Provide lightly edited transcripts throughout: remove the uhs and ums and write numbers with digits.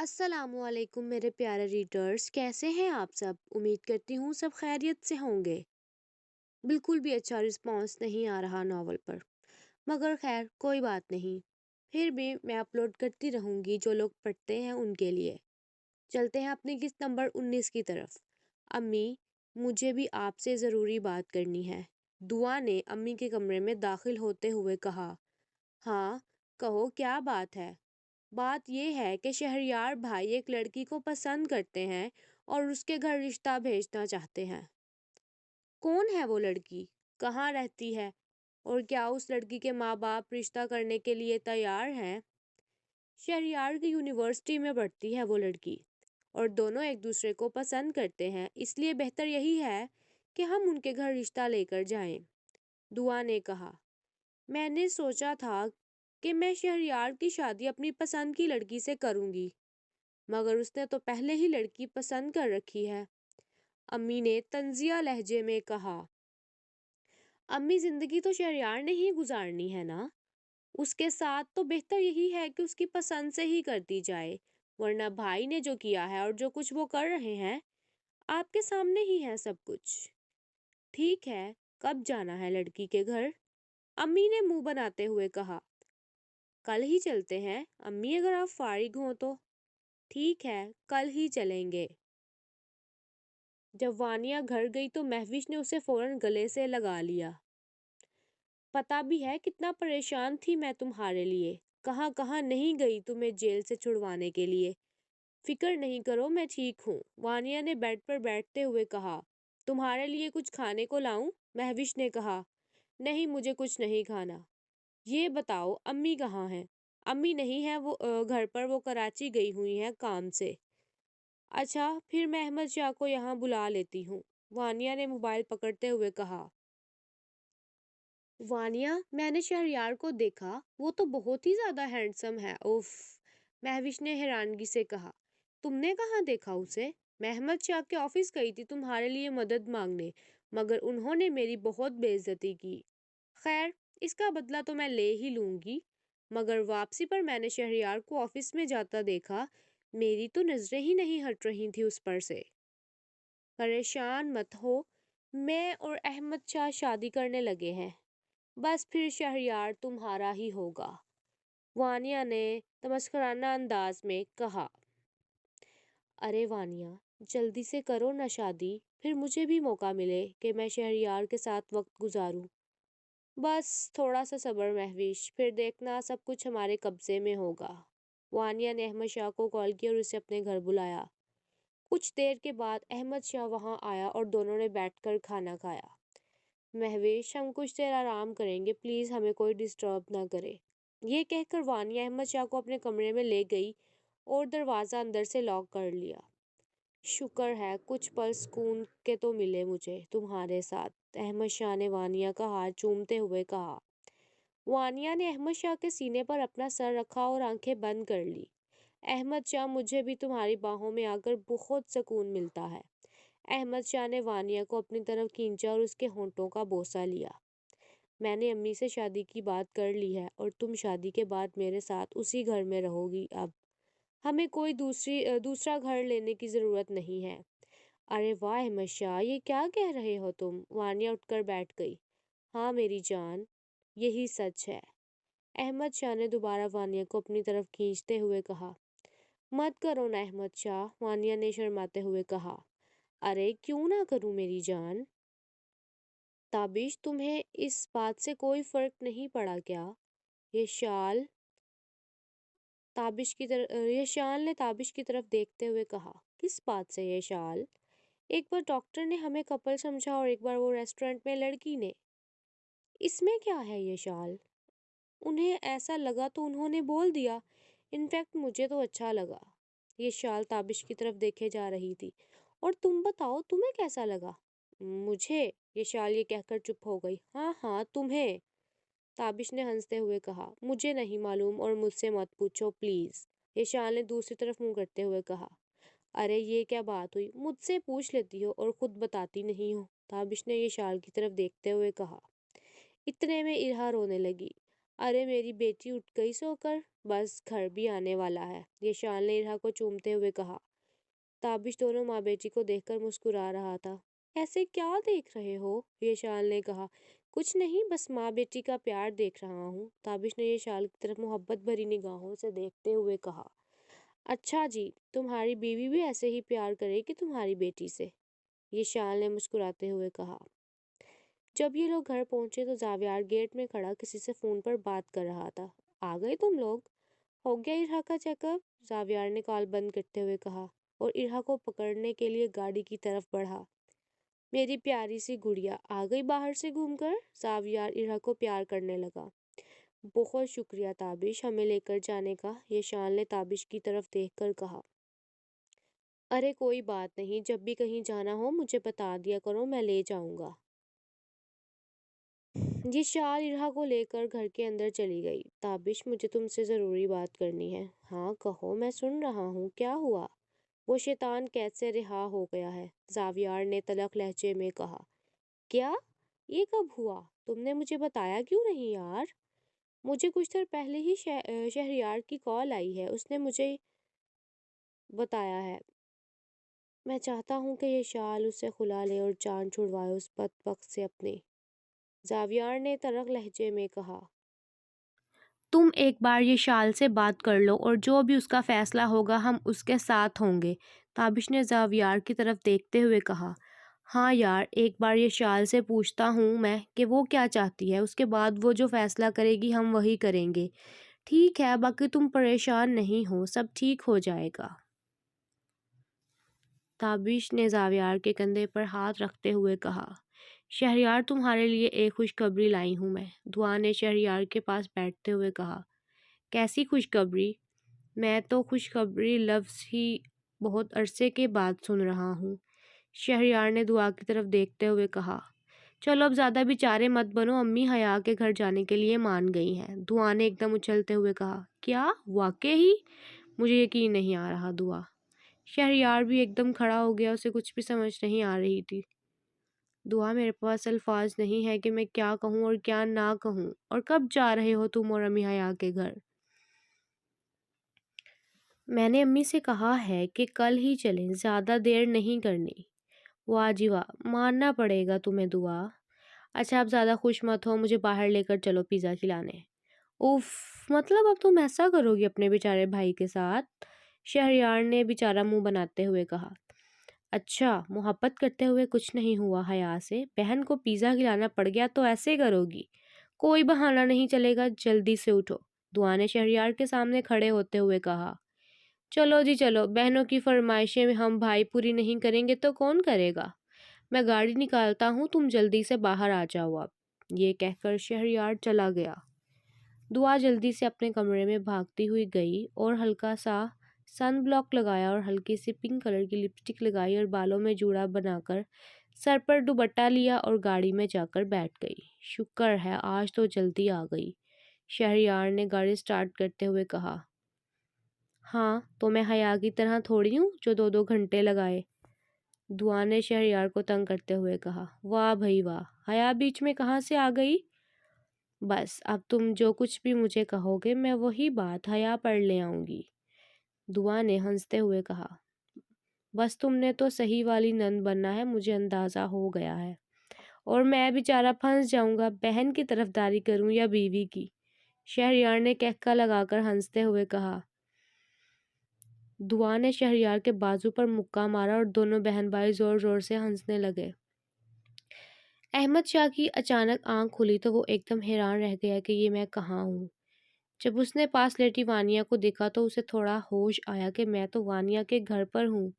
السلام علیکم میرے پیارے ریڈرز، کیسے ہیں آپ سب؟ امید کرتی ہوں سب خیریت سے ہوں گے۔ بالکل بھی اچھا رسپانس نہیں آ رہا ناول پر، مگر خیر کوئی بات نہیں، پھر بھی میں اپلوڈ کرتی رہوں گی جو لوگ پڑھتے ہیں ان کے لیے۔ چلتے ہیں اپنی قسط نمبر 19 کی طرف۔ امی، مجھے بھی آپ سے ضروری بات کرنی ہے، دعا نے امی کے کمرے میں داخل ہوتے ہوئے کہا۔ ہاں کہو، کیا بات ہے؟ بات یہ ہے کہ شہریار بھائی ایک لڑکی کو پسند کرتے ہیں اور اس کے گھر رشتہ بھیجنا چاہتے ہیں۔ کون ہے وہ لڑکی؟ کہاں رہتی ہے؟ اور کیا اس لڑکی کے ماں باپ رشتہ کرنے کے لیے تیار ہیں؟ شہریار کی یونیورسٹی میں پڑھتی ہے وہ لڑکی، اور دونوں ایک دوسرے کو پسند کرتے ہیں، اس لیے بہتر یہی ہے کہ ہم ان کے گھر رشتہ لے کر جائیں، دعا نے کہا۔ میں نے سوچا تھا کہ میں شہریار کی شادی اپنی پسند کی لڑکی سے کروں گی، مگر اس نے تو پہلے ہی لڑکی پسند کر رکھی ہے، امی نے طنزیہ لہجے میں کہا۔ امی، زندگی تو شہریار نے ہی گزارنی ہے نا، اس کے ساتھ تو بہتر یہی ہے کہ اس کی پسند سے ہی کرتی جائے، ورنہ بھائی نے جو کیا ہے اور جو کچھ وہ کر رہے ہیں آپ کے سامنے ہی ہے سب کچھ۔ ٹھیک ہے، کب جانا ہے لڑکی کے گھر؟ امی نے منہ بناتے ہوئے کہا۔ کل ہی چلتے ہیں امی، اگر آپ فارغ ہوں تو۔ ٹھیک ہے، کل ہی چلیں گے۔ جب وانیہ گھر گئی تو مہوش نے اسے فوراً گلے سے لگا لیا۔ پتہ بھی ہے کتنا پریشان تھی میں تمہارے لیے، کہاں کہاں نہیں گئی تمہیں جیل سے چھڑوانے کے لیے۔ فکر نہیں کرو، میں ٹھیک ہوں، وانیہ نے بیڈ پر بیٹھتے ہوئے کہا۔ تمہارے لیے کچھ کھانے کو لاؤں؟ مہوش نے کہا۔ نہیں، مجھے کچھ نہیں کھانا۔ یہ بتاؤ امی کہاں ہیں؟ امی نہیں ہے وہ گھر پر، وہ کراچی گئی ہوئی ہیں کام سے۔ اچھا، پھر میں احمد شاہ کو یہاں بلا لیتی ہوں، وانیہ نے موبائل پکڑتے ہوئے کہا۔ وانیہ، میں نے شہریار کو دیکھا، وہ تو بہت ہی زیادہ ہینڈسم ہے، اوف، مہوش نے حیرانگی سے کہا۔ تم نے کہاں دیکھا اسے؟ میں احمد شاہ کے آفس گئی تھی تمہارے لیے مدد مانگنے، مگر انہوں نے میری بہت بے عزتی کی۔ خیر، اس کا بدلہ تو میں لے ہی لوں گی، مگر واپسی پر میں نے شہریار کو آفس میں جاتا دیکھا، میری تو نظریں ہی نہیں ہٹ رہی تھی اس پر سے۔ پریشان مت ہو، میں اور احمد شاہ شادی کرنے لگے ہیں، بس پھر شہریار تمہارا ہی ہوگا، وانیہ نے تمسخرانہ انداز میں کہا۔ ارے وانیہ، جلدی سے کرو نا شادی، پھر مجھے بھی موقع ملے کہ میں شہریار کے ساتھ وقت گزاروں۔ بس تھوڑا سا صبر مہوش، پھر دیکھنا سب کچھ ہمارے قبضے میں ہوگا۔ وانیہ نے احمد شاہ کو کال کیا اور اسے اپنے گھر بلایا۔ کچھ دیر کے بعد احمد شاہ وہاں آیا اور دونوں نے بیٹھ کر کھانا کھایا۔ مہوش، ہم کچھ دیر آرام کریں گے، پلیز ہمیں کوئی ڈسٹرب نہ کرے۔ یہ کہہ کر وانیہ احمد شاہ کو اپنے کمرے میں لے گئی اور دروازہ اندر سے لاک کر لیا۔ شکر ہے کچھ پل سکون کے تو ملے مجھے تمہارے ساتھ، احمد شاہ نے وانیہ کا ہاتھ چومتے ہوئے کہا۔ وانیہ نے احمد شاہ کے سینے پر اپنا سر رکھا اور آنکھیں بند کر لی۔ احمد شاہ، مجھے بھی تمہاری باہوں میں آ کر بہت سکون ملتا ہے۔ احمد شاہ نے وانیہ کو اپنی طرف کھینچا اور اس کے ہونٹوں کا بوسہ لیا۔ میں نے امی سے شادی کی بات کر لی ہے اور تم شادی کے بعد میرے ساتھ اسی گھر میں رہو گی، اب ہمیں کوئی دوسرا گھر لینے کی ضرورت نہیں ہے۔ ارے واہ احمد شاہ، یہ کیا کہہ رہے ہو تم؟ وانیہ اٹھ کر بیٹھ گئی۔ ہاں میری جان، یہی سچ ہے، احمد شاہ نے دوبارہ وانیہ کو اپنی طرف کھینچتے ہوئے کہا۔ مت کرو نا احمد شاہ، وانیہ نے شرماتے ہوئے کہا۔ ارے کیوں نہ کروں میری جان؟ تابش، تمہیں اس بات سے کوئی فرق نہیں پڑا کیا؟ یہ شال نے تابش کی طرف دیکھتے ہوئے کہا۔ کس بات سے یہ شال؟ ایک بار ڈاکٹر نے ہمیں کپل سمجھا اور ایک بار وہ ریسٹورنٹ میں لڑکی نے۔ اس میں کیا ہے یہ شال؟ انہیں ایسا لگا تو انہوں نے بول دیا، انفیکٹ مجھے تو اچھا لگا۔ یہ شال تابش کی طرف دیکھے جا رہی تھی۔ اور تم بتاؤ تمہیں کیسا لگا؟ مجھے؟ یہ شال یہ کہہ کر چپ ہو گئی۔ ہاں ہاں تمہیں، تابش نے ہنستے ہوئے کہا۔ مجھے نہیں معلوم اور مجھ سے مت پوچھو پلیز، یہ شال نے دوسری طرف منہ کرتے ہوئے کہا۔ ارے یہ کیا بات ہوئی، مجھ سے پوچھ لیتی ہو اور خود بتاتی نہیں ہو، تابش نے یہ شال کی طرف دیکھتے ہوئے کہا۔ اتنے میں ارہا رونے لگی۔ ارے میری بیٹی اٹھ گئی سو کر، بس گھر بھی آنے والا ہے، یشال نے ارہا کو چومتے ہوئے کہا۔ تابش دونوں ماں بیٹی کو دیکھ کر مسکرا رہا تھا۔ ایسے کیا دیکھ رہے ہو؟ یشال نے کہا۔ کچھ نہیں، بس ماں بیٹی کا پیار دیکھ رہا ہوں، تابش نے یشال کی طرف محبت بھری نگاہوں سے دیکھتے ہوئے کہا۔ اچھا جی، تمہاری بیوی بھی ایسے ہی پیار کرے گی تمہاری بیٹی سے، یشال نے مسکراتے ہوئے کہا۔ جب یہ لوگ گھر پہنچے تو زاویار گیٹ میں کھڑا کسی سے فون پر بات کر رہا تھا۔ آ گئے تم لوگ؟ ہو گیا ارہا کا چیک اپ، زاویار نے کال بند کرتے ہوئے کہا اور ارہا کو پکڑنے کے لیے گاڑی کی طرف بڑھا۔ میری پیاری سی گڑیا آ گئی باہر سے گھوم کر، زاویار ارہا کو پیار کرنے لگا۔ بہت شکریہ تابش ہمیں لے کر جانے کا، یشال نے تابش کی طرف دیکھ کر کہا۔ ارے کوئی بات نہیں، جب بھی کہیں جانا ہو مجھے بتا دیا کرو، میں لے جاؤں گا۔ یشال ارہا کو لے کر گھر کے اندر چلی گئی۔ تابش مجھے تم سے ضروری بات کرنی ہے۔ ہاں کہو، میں سن رہا ہوں، کیا ہوا؟ وہ شیطان قید سے رہا ہو گیا ہے، زاویار نے تلخ لہجے میں کہا۔ کیا؟ یہ کب ہوا؟ تم نے مجھے بتایا کیوں نہیں یار؟ مجھے کچھ دیر پہلے ہی شہریار کی کال آئی ہے، اس نے مجھے بتایا ہے۔ میں چاہتا ہوں کہ یشال اس سے خلا لے اور جان چھڑوائے اس بدبخت سے اپنی، زاویار نے تلخ لہجے میں کہا۔ تم ایک بار یشال سے بات کر لو اور جو بھی اس کا فیصلہ ہوگا ہم اس کے ساتھ ہوں گے، تابش نے زاویار کی طرف دیکھتے ہوئے کہا۔ ہاں یار، ایک بار یشال سے پوچھتا ہوں میں کہ وہ کیا چاہتی ہے، اس کے بعد وہ جو فیصلہ کرے گی ہم وہی کریں گے۔ ٹھیک ہے، باقی تم پریشان نہیں ہو، سب ٹھیک ہو جائے گا، تابش نے زاویار کے کندھے پر ہاتھ رکھتے ہوئے کہا۔ شہریار، تمہارے لیے ایک خوشخبری لائی ہوں میں، دعا نے شہریار کے پاس بیٹھتے ہوئے کہا۔ کیسی خوشخبری؟ میں تو خوشخبری لفظ ہی بہت عرصے کے بعد سن رہا ہوں، شہریار نے دعا کی طرف دیکھتے ہوئے کہا۔ چلو اب زیادہ بیچارے مت بنو، امی حیا کے گھر جانے کے لیے مان گئی ہیں، دعا نے ایک دم اچھلتے ہوئے کہا۔ کیا؟ واقعی؟ مجھے یقین نہیں آ رہا دعا۔ شہریار بھی ایک دم کھڑا ہو گیا، اسے کچھ بھی سمجھ نہیں آ رہی تھی۔ دعا، میرے پاس الفاظ نہیں ہے کہ میں کیا کہوں اور کیا نہ کہوں، اور کب جا رہے ہو تم اور امی حیا کے گھر؟ میں نے امی سے کہا ہے کہ کل ہی چلیں، زیادہ دیر نہیں کرنی۔ واہ جی واہ، ماننا پڑے گا تمہیں دعا۔ اچھا اب زیادہ خوش مت ہو، مجھے باہر لے کر چلو پیزا کھلانے۔ اوف، مطلب اب تم ایسا کرو گی اپنے بیچارے بھائی کے ساتھ؟ شہریار نے بیچارہ منہ بناتے ہوئے کہا۔ اچھا، محبت کرتے ہوئے کچھ نہیں ہوا حیا سے، بہن کو پیزا کھلانا پڑ گیا تو ایسے کرو گی؟ کوئی بہانہ نہیں چلے گا، جلدی سے اٹھو، دعا نے شہریار کے سامنے کھڑے ہوتے ہوئے کہا۔ چلو جی چلو، بہنوں کی فرمائشیں ہم بھائی پوری نہیں کریں گے تو کون کرے گا؟ میں گاڑی نکالتا ہوں، تم جلدی سے باہر آ جاؤ اب، یہ کہہ کر شہریار چلا گیا۔ دعا جلدی سے اپنے کمرے میں بھاگتی ہوئی گئی اور ہلکا سا سن بلاک لگایا اور ہلکی سی پنک کلر کی لپسٹک لگائی اور بالوں میں جوڑا بنا کر سر پر دوپٹہ لیا اور گاڑی میں جا کر بیٹھ گئی۔ شکر ہے آج تو جلدی آ گئی، شہریار نے گاڑی سٹارٹ کرتے ہوئے کہا۔ ہاں تو میں حیا کی طرح تھوڑی ہوں جو 2 گھنٹے لگائے، دعا نے شہریار کو تنگ کرتے ہوئے کہا۔ واہ بھائی واہ، حیا بیچ میں کہاں سے آ گئی؟ بس اب تم جو کچھ بھی مجھے کہو گے میں وہی بات حیا پر لے آؤں گی، دعا نے ہنستے ہوئے کہا۔ بس تم نے تو صحیح والی نند بننا ہے، مجھے اندازہ ہو گیا ہے، اور میں بیچارہ پھنس جاؤں گا، بہن کی طرفداری کروں یا بیوی کی، شہریار نے کہکا لگا کر ہنستے ہوئے کہا۔ دعا نے شہریار کے بازو پر مکہ مارا اور دونوں بہن بھائی زور زور سے ہنسنے لگے۔ احمد شاہ کی اچانک آنکھ کھلی تو وہ ایک دم حیران رہ گیا کہ یہ میں کہاں ہوں۔ جب اس نے پاس لیٹی وانیا کو دیکھا تو اسے تھوڑا ہوش آیا کہ میں تو وانیا کے گھر پر ہوں۔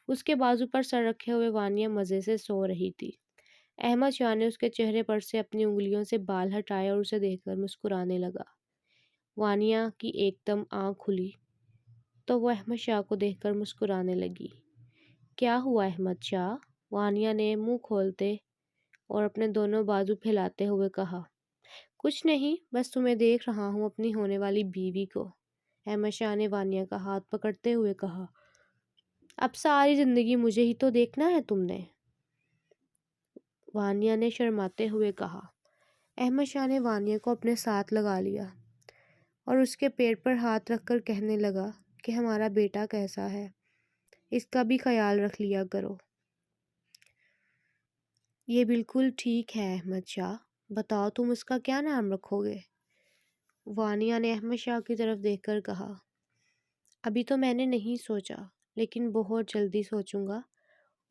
اس کے بازو پر سر رکھے ہوئے وانیا مزے سے سو رہی تھی۔ احمد شاہ نے اس کے چہرے پر سے اپنی انگلیوں سے بال ہٹائے اور اسے دیکھ کر مسکرانے لگا۔ وانیا کی ایک دم آنکھ کھلی تو وہ احمد شاہ کو دیکھ کر مسکرانے لگی۔ کیا ہوا احمد شاہ؟ وانیا نے منہ کھولتے اور اپنے دونوں بازو پھیلاتے ہوئے کہا۔ کچھ نہیں، بس تمہیں دیکھ رہا ہوں، اپنی ہونے والی بیوی کو، احمد شاہ نے وانیا کا ہاتھ پکڑتے ہوئے کہا۔ اب ساری زندگی مجھے ہی تو دیکھنا ہے تم نے، وانیا نے شرماتے ہوئے کہا۔ احمد شاہ نے وانیہ کو اپنے ساتھ لگا لیا اور اس کے پیٹ پر ہاتھ رکھ کر کہنے لگا کہ ہمارا بیٹا کیسا ہے، اس کا بھی خیال رکھ لیا کرو۔ یہ بالکل ٹھیک ہے احمد شاہ، بتاؤ تم اس کا کیا نام رکھو گے؟ وانیہ نے احمد شاہ کی طرف دیکھ کر کہا، ابھی تو میں نے نہیں سوچا، لیکن بہت جلدی سوچوں گا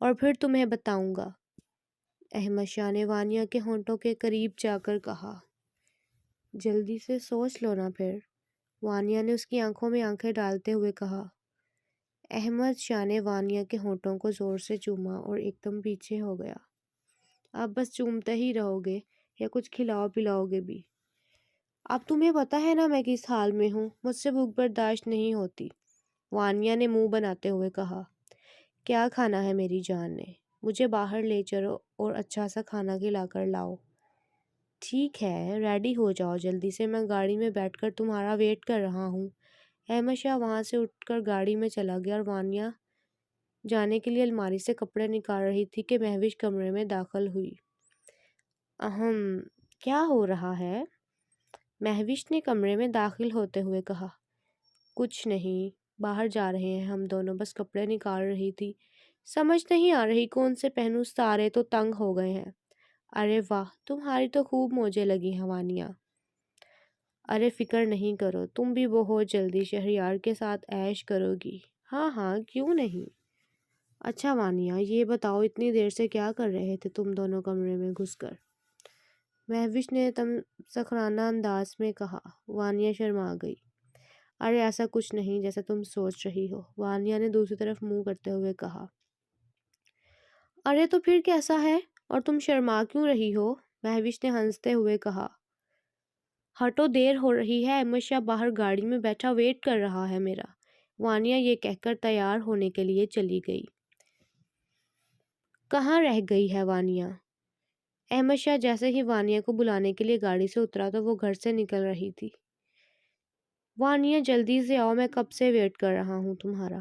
اور پھر تمہیں بتاؤں گا۔ احمد شاہ نے وانیہ کے ہونٹوں کے قریب جا کر کہا، جلدی سے سوچ لو نا پھر۔ وانیہ نے اس کی آنکھوں میں آنکھیں ڈالتے ہوئے کہا۔ احمد شاہ نے وانیہ کے ہونٹوں کو زور سے چوما اور ایک دم پیچھے ہو گیا۔ آپ بس چومتے ہی رہو گے یا کچھ کھلاؤ پلاؤ گے بھی؟ اب تمہیں پتہ ہے نا میں کس حال میں ہوں، مجھ سے بھوک برداشت نہیں ہوتی، وانیہ نے منہ بناتے ہوئے کہا۔ کیا کھانا ہے میری جان نے؟ مجھے باہر لے چلو اور اچھا سا کھانا کھلا کر لاؤ۔ ٹھیک ہے، ریڈی ہو جاؤ جلدی سے، میں گاڑی میں بیٹھ کر تمہارا ویٹ کر رہا ہوں۔ احمد شاہ وہاں سے اٹھ کر گاڑی میں چلا گیا اور وانیہ جانے کے لیے الماری سے کپڑے نکال رہی تھی کہ مہوش کمرے میں داخل ہوئی۔ کیا ہو رہا ہے؟ مہوش نے کمرے میں داخل ہوتے ہوئے کہا۔ کچھ نہیں، باہر جا رہے ہیں ہم دونوں، بس کپڑے نکال رہی تھی، سمجھ نہیں آ رہی کون سے پہنوں، سارے تو تنگ ہو گئے ہیں۔ ارے واہ، تمہاری تو خوب موجیں لگی ہیں وانیہ۔ ارے فکر نہیں کرو، تم بھی بہت جلدی شہریار کے ساتھ عیش کرو گی۔ ہاں ہاں، کیوں نہیں۔ اچھا وانیہ، یہ بتاؤ اتنی دیر سے کیا کر رہے تھے تم دونوں کمرے میں گھس کر؟ مہوش نے سخرانہ انداز میں کہا۔ وانیہ شرما گئی۔ ارے ایسا کچھ نہیں جیسا تم سوچ رہی ہو، وانیہ نے دوسری طرف منہ کرتے ہوئے کہا۔ ارے تو پھر کیسا ہے، اور تم شرما کیوں رہی ہو؟ مہوش نے ہنستے ہوئے کہا۔ ہٹو، دیر ہو رہی ہے، احمد شاہ باہر گاڑی میں بیٹھا ویٹ کر رہا ہے میرا۔ وانیہ یہ کہہ کر تیار ہونے کے لیے چلی گئی۔ کہاں رہ گئی ہے وانیہ؟ احمد شاہ جیسے ہی وانیہ کو بلانے کے لیے گاڑی سے اترا تو وہ گھر سے نکل رہی تھی۔ وانیہ جلدی سے آؤ، میں کب سے ویٹ کر رہا ہوں تمہارا۔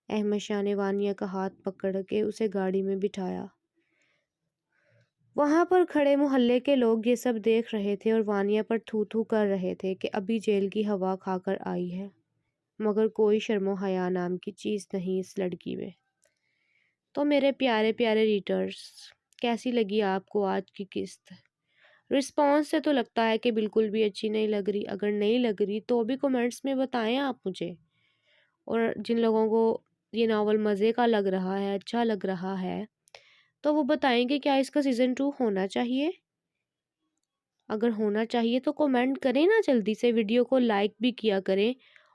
احمد شاہ نے وانیہ کا ہاتھ پکڑ کے اسے گاڑی میں بٹھایا۔ وہاں پر کھڑے محلے کے لوگ یہ سب دیکھ رہے تھے اور وانیہ پر تھو تھو کر رہے تھے کہ ابھی جیل کی ہوا کھا کر آئی ہے، مگر کوئی شرم و حیا نام کی چیز نہیں اس لڑکی میں۔ تو میرے پیارے پیارے ریڈرز، کیسی لگی آپ کو آج کی قسط؟ رسپانس سے تو لگتا ہے کہ بالکل بھی اچھی نہیں لگ رہی۔ اگر نہیں لگ رہی تو بھی کومنٹس میں بتائیں آپ مجھے، اور جن لوگوں کو یہ ناول مزے کا لگ رہا ہے، اچھا لگ رہا ہے، تو وہ بتائیں کہ کیا اس کا سیزن 2 ہونا چاہیے؟ اگر ہونا چاہیے تو کومنٹ کریں نا جلدی سے، ویڈیو کو لائک بھی کیا کریں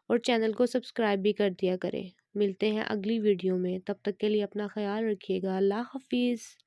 اور چینل کو سبسکرائب بھی کر دیا کریں۔ ملتے ہیں اگلی ویڈیو میں، تب تک کے لیے اپنا خیال رکھیے گا۔ اللہ حافظ۔